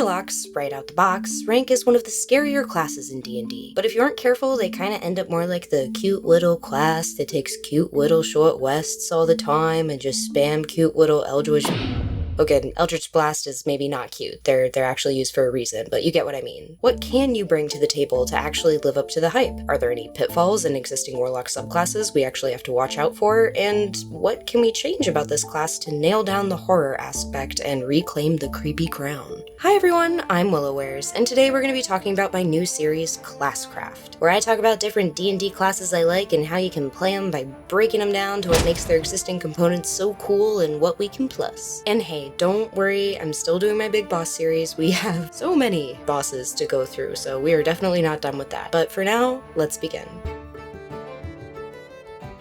Warlocks, right out the box, rank as one of the scarier classes in D&D. But if you aren't careful, they kinda end up more like the cute little class that takes cute little short rests all the time and just spam cute little Eldritch... Okay, Eldritch Blast is maybe not cute. They're actually used for a reason, but you get what I mean. What can you bring to the table to actually live up to the hype? Are there any pitfalls in existing Warlock subclasses we actually have to watch out for? And what can we change about this class to nail down the horror aspect and reclaim the creepy crown? Hi everyone, I'm Willowwares, and today we're going to be talking about my new series, Classcraft, where I talk about different D&D classes I like and how you can play them by breaking them down to what makes their existing components so cool and what we can plus. And hey, don't worry, I'm still doing my big boss series. We have so many bosses to go through, so we are definitely not done with that. But for now, let's begin.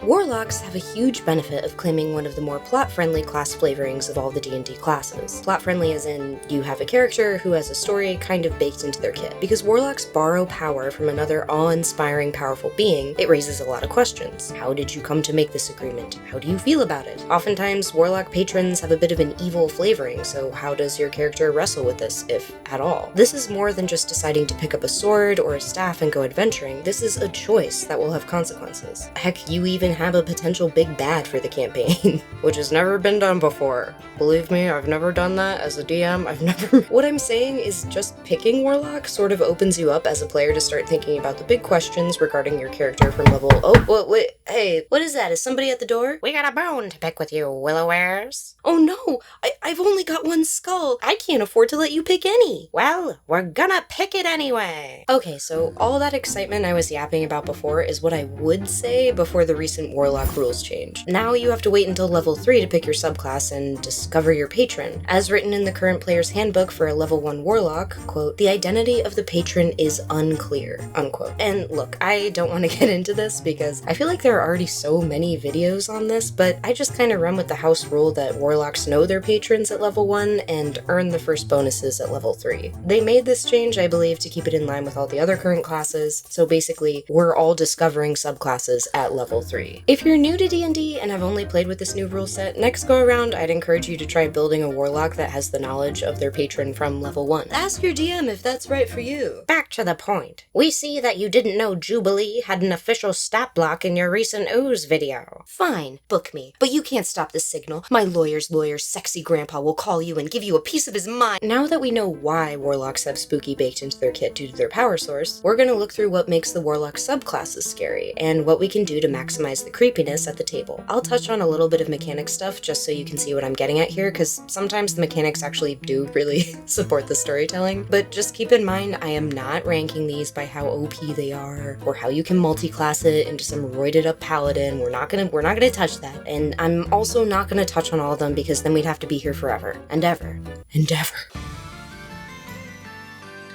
Warlocks have a huge benefit of claiming one of the more plot-friendly class flavorings of all the D&D classes. Plot-friendly as in, you have a character who has a story kind of baked into their kit. Because Warlocks borrow power from another awe-inspiring powerful being, it raises a lot of questions. How did you come to make this agreement? How do you feel about it? Oftentimes, Warlock patrons have a bit of an evil flavoring, so how does your character wrestle with this, if at all? This is more than just deciding to pick up a sword or a staff and go adventuring. This is a choice that will have consequences. Heck, you even have a potential big bad for the campaign, which has never been done before. Believe me, I've never done that as a DM. What I'm saying is just picking Warlock sort of opens you up as a player to start thinking about the big questions regarding your character from level... Oh, wait, hey, what is that? Is somebody at the door? We got a bone to pick with you, Willowwares. Oh no, I've only got one skull. I can't afford to let you pick any. Well, we're gonna pick it anyway. Okay, so all that excitement I was yapping about before is what I would say before the recent Warlock rules change. Now you have to wait until level 3 to pick your subclass and discover your patron. As written in the current player's handbook for a level 1 Warlock, quote, "The identity of the patron is unclear," unquote. And look, I don't want to get into this because I feel like there are already so many videos on this, but I just kind of run with the house rule that Warlocks know their patrons at level 1 and earn the first bonuses at level 3. They made this change, I believe, to keep it in line with all the other current classes, so basically, we're all discovering subclasses at level 3. If you're new to D&D and have only played with this new rule set, next go around I'd encourage you to try building a Warlock that has the knowledge of their patron from level 1. Ask your DM if that's right for you. Back to the point. We see that you didn't know Jubilee had an official stat block in your recent Ooze video. Fine, book me, but you can't stop this signal. My lawyer's sexy grandpa will call you and give you a piece of his mind. Now that we know why Warlocks have spooky baked into their kit due to their power source, we're gonna look through what makes the Warlock subclasses scary and what we can do to maximize the creepiness at the table. I'll touch on a little bit of mechanic stuff just so you can see what I'm getting at here, because sometimes the mechanics actually do really support the storytelling, but just keep in mind I am not ranking these by how OP they are or how you can multi-class it into some roided up paladin. We're not gonna touch that, and I'm also not gonna touch on all of them because then we'd have to be here forever and ever and ever.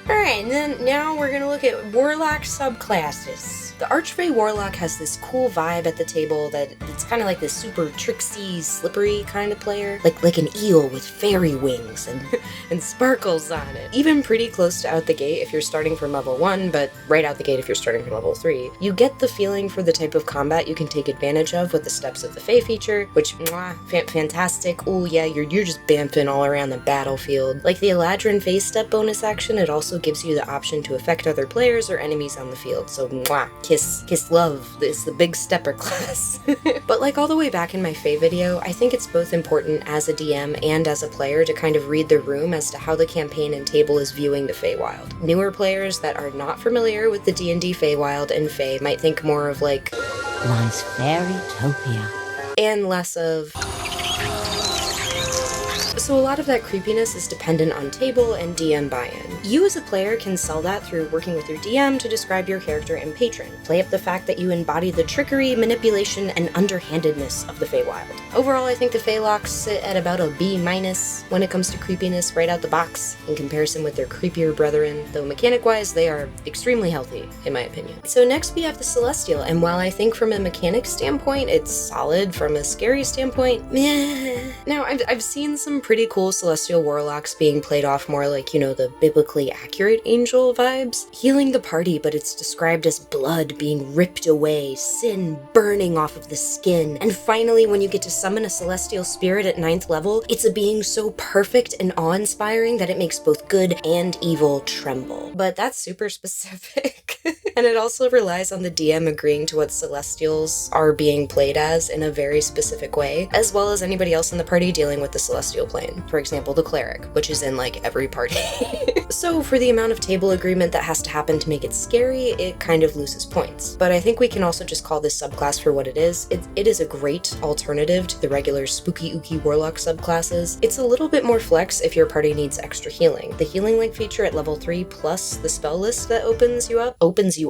Alright, and then now we're gonna look at Warlock subclasses. The Archfey Warlock has this cool vibe at the table that it's kind of like this super tricksy, slippery kind of player. Like an eel with fairy wings and sparkles on it. Even pretty close to out the gate if you're starting from level 1, but right out the gate if you're starting from level 3. You get the feeling for the type of combat you can take advantage of with the Steps of the Fae feature, which, fantastic. Ooh yeah, you're just bamfing all around the battlefield. Like the Eladrin Phase Step bonus action, it also gives you the option to affect other players or enemies on the field, so kiss love. It's the big stepper class. But like all the way back in my Fae video, I think it's both important as a DM and as a player to kind of read the room as to how the campaign and table is viewing the Feywild. Newer players that are not familiar with the D&D Feywild and Fae might think more of like nice fairytopia and less of... So a lot of that creepiness is dependent on table and DM buy-in. You as a player can sell that through working with your DM to describe your character and patron. Play up the fact that you embody the trickery, manipulation, and underhandedness of the Feywild. Overall, I think the Feylocks sit at about a B- when it comes to creepiness right out the box, in comparison with their creepier brethren, though mechanic-wise, they are extremely healthy, in my opinion. So next we have the Celestial, and while I think from a mechanic standpoint, it's solid, from a scary standpoint, meh. Now, I've seen some pretty pretty cool celestial warlocks being played off more like, you know, the biblically accurate angel vibes. Healing the party, but it's described as blood being ripped away, sin burning off of the skin. And finally, when you get to summon a celestial spirit at 9th level, it's a being so perfect and awe-inspiring that it makes both good and evil tremble. But that's super specific. And it also relies on the DM agreeing to what celestials are being played as in a very specific way, as well as anybody else in the party dealing with the celestial plane. For example, the cleric, which is in like every party. So for the amount of table agreement that has to happen to make it scary, it kind of loses points. But I think we can also just call this subclass for what it is. It is a great alternative to the regular spooky ooky warlock subclasses. It's a little bit more flex if your party needs extra healing. The healing link feature at level 3 plus the spell list that opens you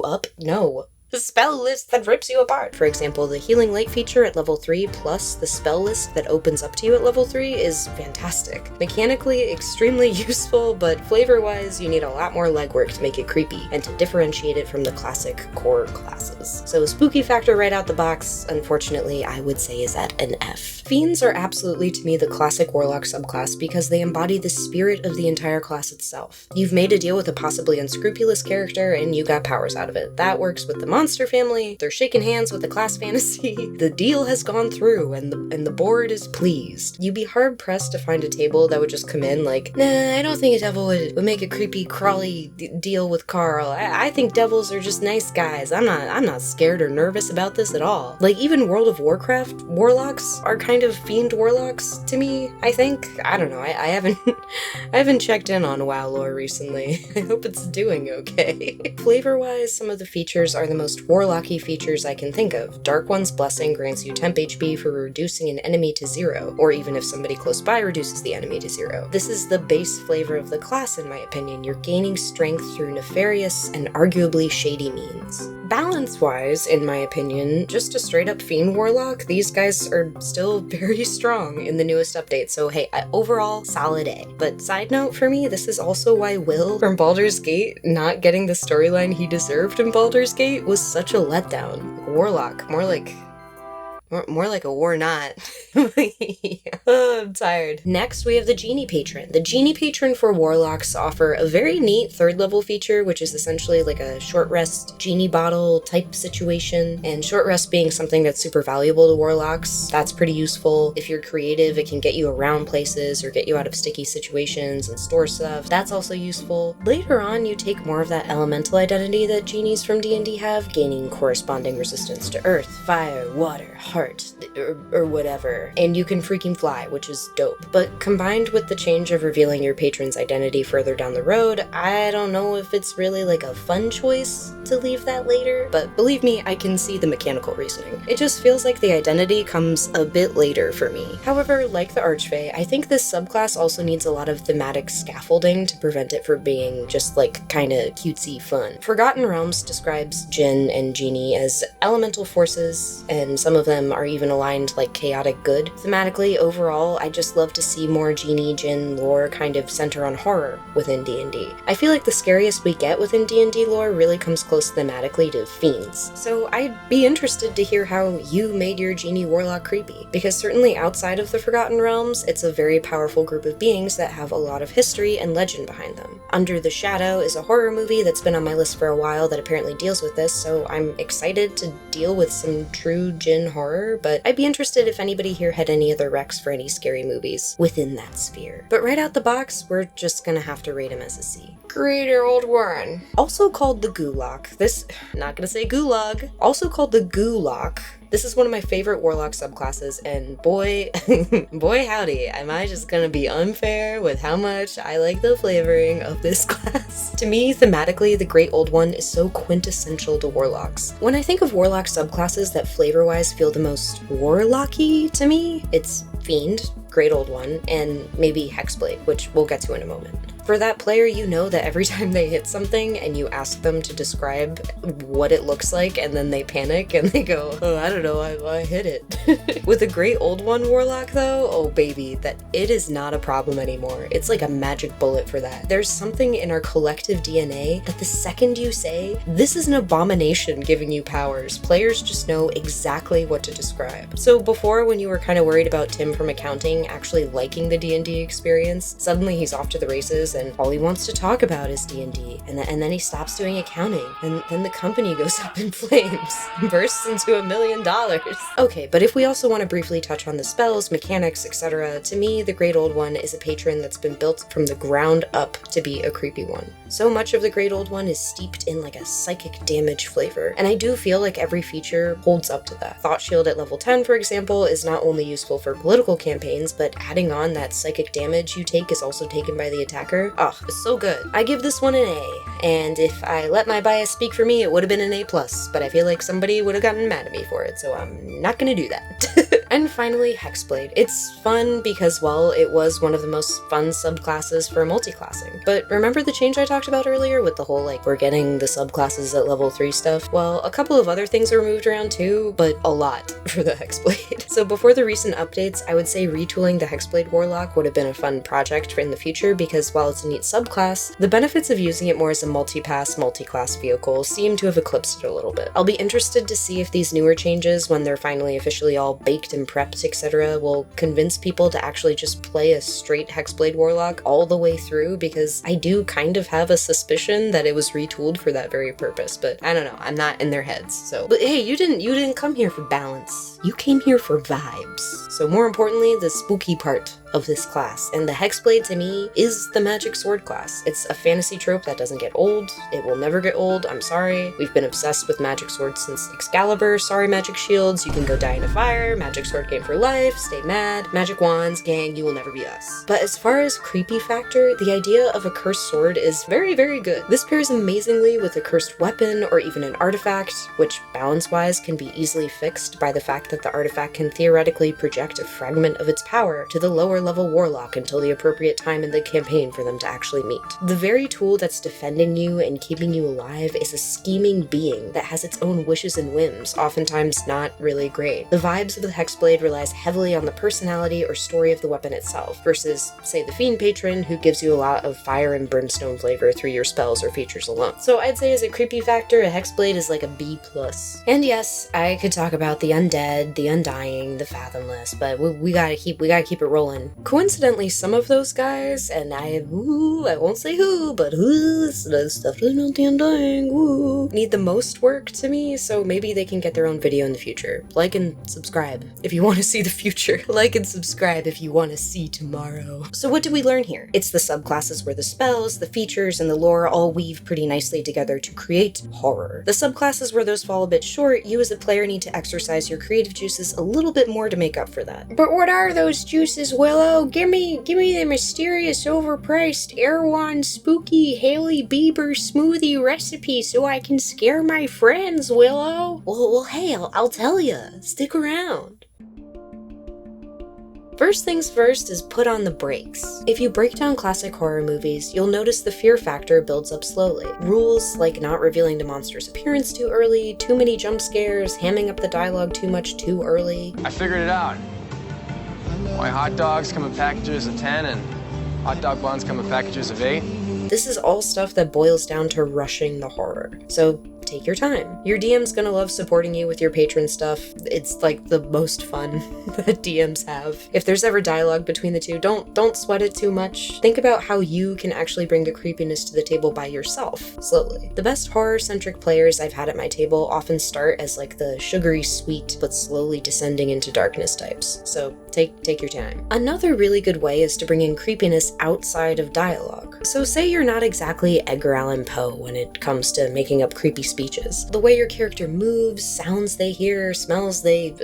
up? No. The spell list that rips you apart. For example, the Healing Light feature at level 3 plus the spell list that opens up to you at level 3 is fantastic. Mechanically, extremely useful, but flavor-wise, you need a lot more legwork to make it creepy and to differentiate it from the classic core classes. So spooky factor right out the box, unfortunately, I would say is at an F. Fiends are absolutely, to me, the classic warlock subclass because they embody the spirit of the entire class itself. You've made a deal with a possibly unscrupulous character and you got powers out of it. That works with the monster family, they're shaking hands with the class fantasy, the deal has gone through and the board is pleased. You'd be hard pressed to find a table that would just come in like, nah, I don't think a devil would make a creepy crawly deal with Carl. I think devils are just nice guys. I'm not scared or nervous about this at all. Like even World of Warcraft warlocks are kind of fiend warlocks to me, I think. I don't know, I haven't checked in on WoW lore recently. I hope it's doing okay. Flavor-wise, some of the features are the most warlocky features I can think of. Dark One's Blessing grants you temp HP for reducing an enemy to 0, or even if somebody close by reduces the enemy to 0. This is the base flavor of the class in my opinion. You're gaining strength through nefarious and arguably shady means. Balance-wise, in my opinion, just a straight-up Fiend Warlock, these guys are still very strong in the newest update, so hey, overall, solid A. But side note for me, this is also why Will from Baldur's Gate not getting the storyline he deserved in Baldur's Gate was such a letdown. Warlock, more like a war not. Oh, I'm tired. Next, we have the Genie Patron. The Genie Patron for Warlocks offer a very neat 3rd level feature, which is essentially like a short rest genie bottle type situation. And short rest being something that's super valuable to Warlocks. That's pretty useful. If you're creative, it can get you around places or get you out of sticky situations and store stuff. That's also useful. Later on, you take more of that elemental identity that genies from D&D have, gaining corresponding resistance to earth, fire, water, heart, or whatever, and you can freaking fly, which is dope. But combined with the change of revealing your patron's identity further down the road, I don't know if it's really like a fun choice to leave that later, but believe me, I can see the mechanical reasoning. It just feels like the identity comes a bit later for me. However, like the Archfey, I think this subclass also needs a lot of thematic scaffolding to prevent it from being just like kinda cutesy fun. Forgotten Realms describes Jinn and Genie as elemental forces, and some of them are even aligned like chaotic good. Thematically, overall, I just love to see more Genie Jinn lore kind of center on horror within D&D. I feel like the scariest we get within D&D lore really comes close thematically to fiends. So I'd be interested to hear how you made your Genie Warlock creepy, because certainly outside of the Forgotten Realms, it's a very powerful group of beings that have a lot of history and legend behind them. Under the Shadow is a horror movie that's been on my list for a while that apparently deals with this, so I'm excited to deal with some true Jinn horror, but I'd be interested if anybody here had any other recs for any scary movies within that sphere. But right out the box, we're just gonna have to rate him as a C. Greater old Warren. Also called the Gulock. Not gonna say Gulag. Also called the Gulock. This is one of my favorite Warlock subclasses, and boy, boy howdy, am I just gonna be unfair with how much I like the flavoring of this class. To me, thematically, the Great Old One is so quintessential to Warlocks. When I think of Warlock subclasses that flavor-wise feel the most Warlocky to me, it's Fiend, Great Old One, and maybe Hexblade, which we'll get to in a moment. For that player, you know that every time they hit something and you ask them to describe what it looks like and then they panic and they go, oh, I don't know, I hit it. With the great old one Warlock though, oh baby, that it is not a problem anymore. It's like a magic bullet for that. There's something in our collective DNA that the second you say, this is an abomination giving you powers, players just know exactly what to describe. So before, when you were kind of worried about Tim from accounting actually liking the D&D experience, suddenly he's off to the races and all he wants to talk about is D&D, and then he stops doing accounting, and then the company goes up in flames and bursts into $1 million. Okay, but if we also want to briefly touch on the spells, mechanics, etc., to me, the Great Old One is a patron that's been built from the ground up to be a creepy one. So much of the Great Old One is steeped in like a psychic damage flavor, and I do feel like every feature holds up to that. Thought Shield at level 10, for example, is not only useful for political campaigns, but adding on that psychic damage you take is also taken by the attacker. Oh, it's so good. I give this one an A, and if I let my bias speak for me, it would have been an A+, but I feel like somebody would have gotten mad at me for it, so I'm not gonna do that. And finally, Hexblade. It's fun because, well, it was one of the most fun subclasses for multiclassing. But remember the change I talked about earlier with the whole, like, we're getting the subclasses at level 3 stuff? Well, a couple of other things were moved around too, but a lot for the Hexblade. So before the recent updates, I would say retooling the Hexblade Warlock would have been a fun project in the future because while it's a neat subclass, the benefits of using it more as a multi-pass, multi-class vehicle seem to have eclipsed it a little bit. I'll be interested to see if these newer changes, when they're finally officially all baked and prepped, etc., will convince people to actually just play a straight Hexblade Warlock all the way through, because I do kind of have a suspicion that it was retooled for that very purpose, but I don't know, I'm not in their heads, so. But hey, you didn't come here for balance. You came here for vibes. So more importantly, the spooky part of this class, and the Hexblade to me is the magic sword class. It's a fantasy trope that doesn't get old. It will never get old, I'm sorry. We've been obsessed with magic swords since Excalibur. Sorry, magic shields, you can go die in a fire. Magic sword game for life, stay mad. Magic wands, gang, you will never be us. But as far as creepy factor, the idea of a cursed sword is very, very good. This pairs amazingly with a cursed weapon or even an artifact, which balance-wise can be easily fixed by the fact that the artifact can theoretically project a fragment of its power to the lower level warlock until the appropriate time in the campaign for them to actually meet. The very tool that's defending you and keeping you alive is a scheming being that has its own wishes and whims, oftentimes not really great. The vibes of the Hexblade relies heavily on the personality or story of the weapon itself, versus, say, the Fiend patron, who gives you a lot of fire and brimstone flavor through your spells or features alone. So I'd say as a creepy factor, a Hexblade is like a B+. And yes, I could talk about the undead, the undying, the fathomless, but we gotta keep it rolling. Coincidentally, some of those guys, and I won't say who, but it's definitely not the undying, need the most work to me, so maybe they can get their own video in the future. Like and subscribe if you want to see the future. Like and subscribe if you want to see tomorrow. So what did we learn here? It's the subclasses where the spells, the features, and the lore all weave pretty nicely together to create horror. The subclasses where those fall a bit short, you as a player need to exercise your creative juices a little bit more to make up for that. But what are those juices, Willow? Give me the mysterious, overpriced, Erewhon spooky Hailey Bieber smoothie recipe so I can scare my friends, Willow. Well, hey, I'll tell ya. Stick around. First things first is put on the brakes. If you break down classic horror movies, you'll notice the fear factor builds up slowly. Rules like not revealing the monster's appearance too early, too many jump scares, hamming up the dialogue too much too early. I figured it out. Why hot dogs come in packages of 10 and hot dog buns come in packages of 8. This is all stuff that boils down to rushing the horror. So take your time. Your DM's gonna love supporting you with your patron stuff. It's like the most fun that DMs have. If there's ever dialogue between the two, don't sweat it too much. Think about how you can actually bring the creepiness to the table by yourself, slowly. The best horror-centric players I've had at my table often start as like the sugary sweet but slowly descending into darkness types. So take your time. Another really good way is to bring in creepiness outside of dialogue. So say you're not exactly Edgar Allan Poe when it comes to making up creepy speeches. The way your character moves, sounds they hear, smells they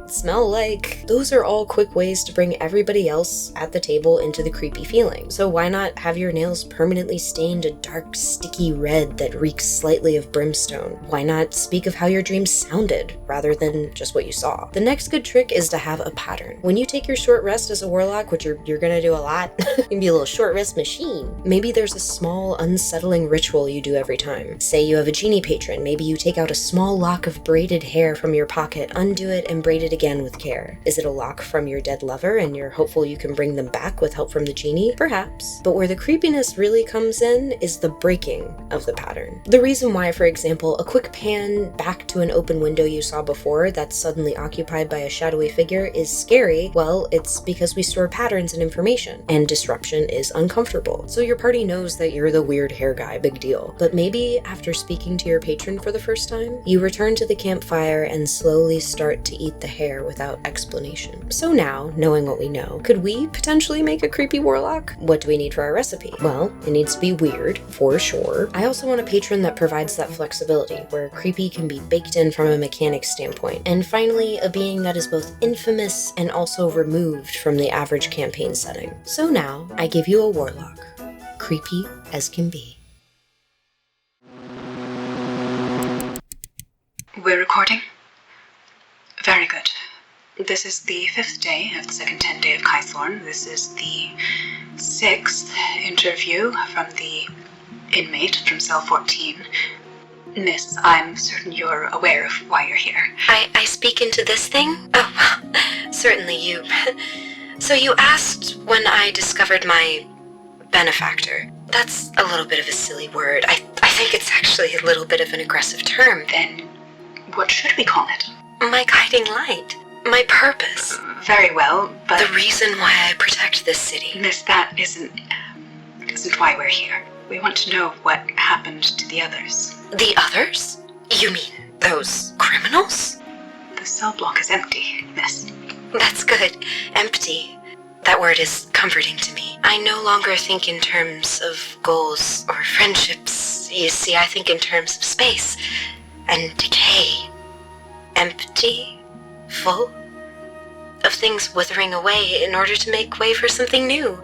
smell like, those are all quick ways to bring everybody else at the table into the creepy feeling. So why not have your nails permanently stained a dark, sticky red that reeks slightly of brimstone? Why not speak of how your dreams sounded rather than just what you saw? The next good trick is to have a pattern. When you take your short rest as a warlock, which you're gonna do a lot, you can be a little short rest machine. Maybe there's a small, unsettling ritual you do every time. Say you have a Genie patron, maybe you take out a small lock of braided hair from your pocket, undo it, and braid it again with care. Is it a lock from your dead lover and you're hopeful you can bring them back with help from the Genie? Perhaps. But where the creepiness really comes in is the breaking of the pattern. The reason why, for example, a quick pan back to an open window you saw before that's suddenly occupied by a shadowy figure is scary, well, it's because we store patterns and information, and disruption is uncomfortable. So your party knows that you're the weird hair guy, big deal. But maybe after speaking to your patron for the first time, you return to the campfire and slowly start to eat the hair without explanation. So now, knowing what we know, could we potentially make a creepy warlock? What do we need for our recipe? Well, it needs to be weird, for sure. I also want a patron that provides that flexibility, where creepy can be baked in from a mechanic standpoint. And finally, a being that is both infamous and also removed from the average campaign setting. So now, I give you a warlock. Creepy as can be. We're recording? Very good. This is the 5th day of the second 10-day of Kythorn. This is the 6th interview from the inmate from cell 14. Miss, I'm certain you're aware of why you're here. I speak into this thing? Oh, certainly you. So you asked when I discovered my benefactor. That's a little bit of a silly word. I think it's actually a little bit of an aggressive term. Then what should we call it? My guiding light. My purpose. Very well, but... The reason why I protect this city. Miss, that isn't why we're here. We want to know what happened to the others. The others? You mean those criminals? The cell block is empty, miss. That's good. Empty. That word is comforting to me. I no longer think in terms of goals or friendships. You see, I think in terms of space and decay. Empty. Full of things withering away in order to make way for something new.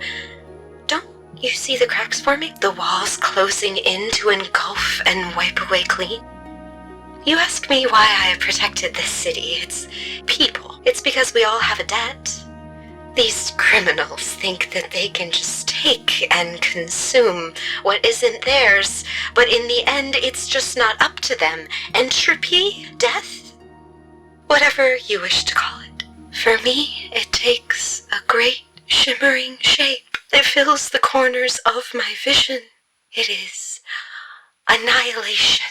Don't you see the cracks forming? The walls closing in to engulf and wipe away clean? You ask me why I have protected this city. It's people. It's because we all have a debt. These criminals think that they can just take and consume what isn't theirs, but in the end, it's just not up to them. Entropy? Death? Whatever you wish to call it. For me, it takes a great shimmering shape that fills the corners of my vision. It is annihilation.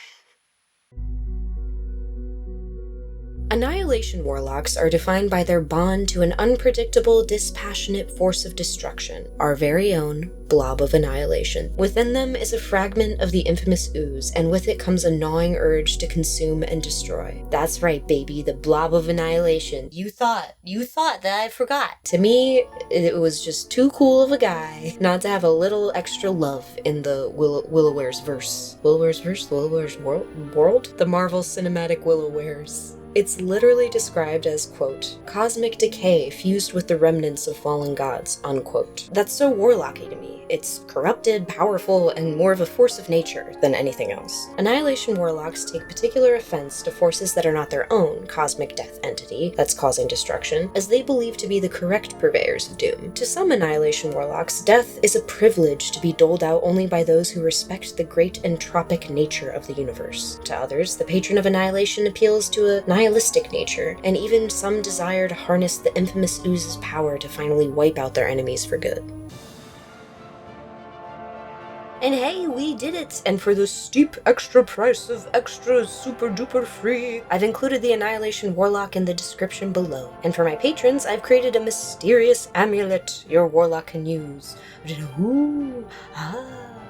Annihilation warlocks are defined by their bond to an unpredictable, dispassionate force of destruction, our very own blob of annihilation. Within them is a fragment of the infamous ooze, and with it comes a gnawing urge to consume and destroy. That's right, baby, the blob of annihilation. You thought that I forgot. To me, it was just too cool of a guy not to have a little extra love in the Willowares verse. Willowares verse? Willowares world? The Marvel Cinematic Willowares. It's literally described as, quote, cosmic decay fused with the remnants of fallen gods, unquote. That's so warlocky to me. It's corrupted, powerful, and more of a force of nature than anything else. Annihilation warlocks take particular offense to forces that are not their own cosmic death entity that's causing destruction, as they believe to be the correct purveyors of doom. To some Annihilation warlocks, death is a privilege to be doled out only by those who respect the great entropic nature of the universe. To others, the patron of Annihilation appeals to a nihilistic nature, and even some desire to harness the infamous ooze's power to finally wipe out their enemies for good. And hey, we did it! And for the steep extra price of extra super duper free, I've included the Annihilation Warlock in the description below. And for my patrons, I've created a mysterious amulet your Warlock can use. Ooh,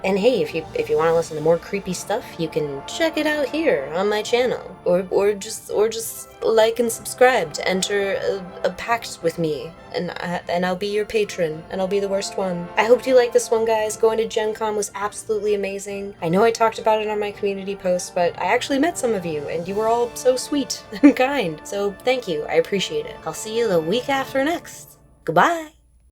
And hey, if you want to listen to more creepy stuff, you can check it out here on my channel, or just like and subscribe to enter a pact with me, and I'll be your patron, and I'll be the worst one. I hope you like this one, guys. Going to Gen Con was absolutely amazing. I know I talked about it on my community post, but I actually met some of you, and you were all so sweet and kind. So thank you, I appreciate it. I'll see you the week after next. Goodbye!